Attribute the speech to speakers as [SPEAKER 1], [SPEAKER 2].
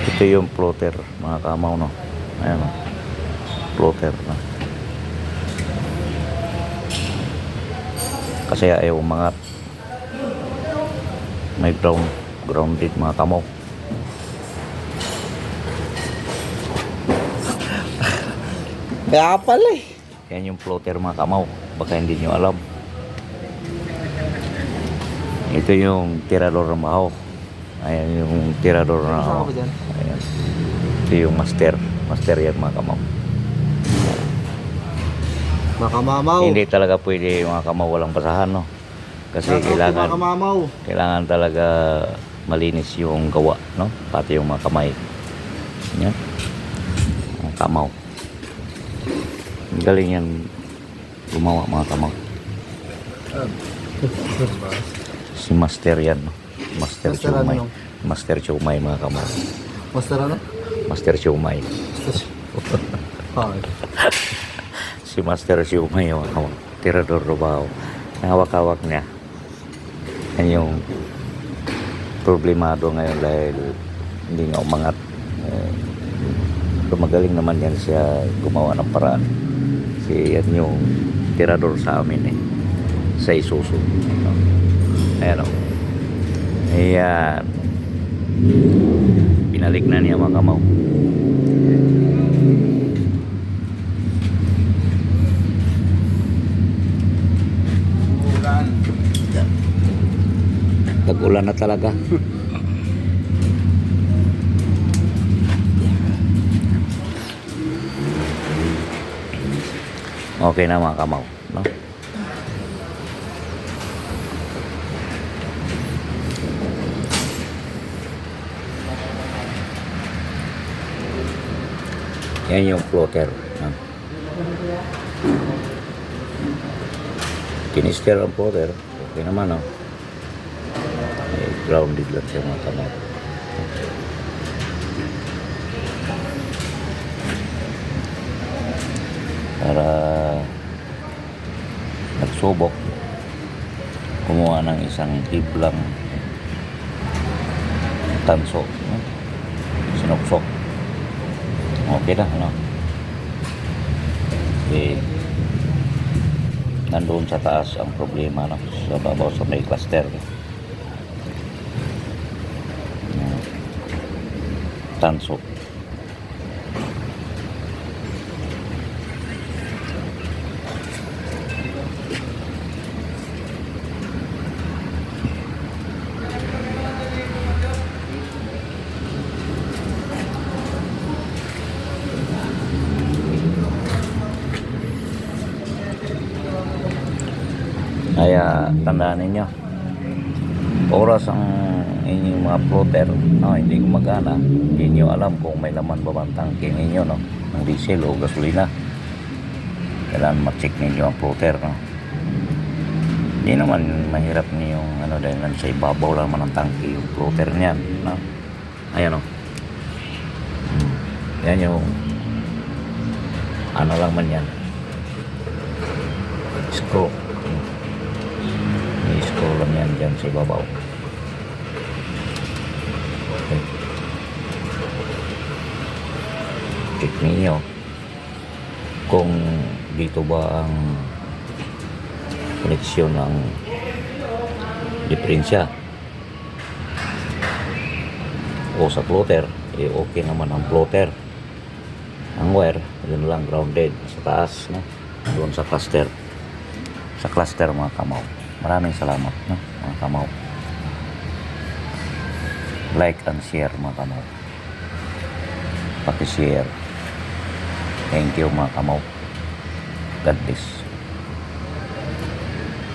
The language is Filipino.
[SPEAKER 1] Ito yung plotter mga kamaw, no. Ayan, no. Plotter na. Kasi ayaw umangat. May grounded mga kamaw.
[SPEAKER 2] Kaya pala eh.
[SPEAKER 1] Yan yung plotter mga kamaw. Baka hindi nyo alam. Ito yung tirador ng baho. Ayan yung tirador na baho. Ayan. Ito yung master. Master yan mga kamaw.
[SPEAKER 2] Makamamaw.
[SPEAKER 1] Hindi talaga pwede mga kamaw walang basahan, no. Kasi kailangan talaga malinis yung gawa, no. Pati yung mga kamay. Yan. Mga kamaw. Galing yan gumawa mga kamaw. Si master yan, no? Master Chumay. Master Chumay mga kamaw.
[SPEAKER 2] Master ano?
[SPEAKER 1] Master Chumay. Si Master Chumay mga kamaw. Tirador Robaho. Hawak-hawak niya. Yan yung problemado ngayon dahil hindi nga umangat. Magaling naman yan siya gumawa ng paraan. Kasi yan yung tirador sa amin eh. Sa Isuzu. Ayan o. Ayan. Pinalik na niya mga kamaw. Tag-ulan na talaga. Okay na mga kamaw, no? Yan yung floater, no? Kinister ang floater. Okay naman, no? Grounded lang siya mga kamaw. Para nagsubok, kumuha ng isang hiblang tanso, no? Sinuksok. Okay na, ano? Okay. Nandoon sa taas ang problema, no? Sa babaw sa may cluster. Tanso. Kaya tandaan ninyo, oras ang inyong mga floater, no, hindi gumagana, hindi nyo alam kung may laman ba ang tangke ninyo, no, ng diesel o gasolina. Kailangan ma-check ninyo ang floater, no. Hindi naman mahirap niyong ano, dahil sa ibabaw lang naman ang tangke yung floater niyan, no. Ayan, no. Yan yung ano lang man yan, screw. May screw lang yan dyan sa ibabaw. Okay. Check ninyo kung dito ba ang koneksyon ng diferensya o sa floater. Eh, okay naman ang floater. Ang wire, yun lang grounded sa taas, no? Doon sa cluster. Sa cluster mga kamaw. Maraming salamat, no, mga kamaw. Like and share mga kamaw. Paki-share. Thank you mga kamaw. God bless.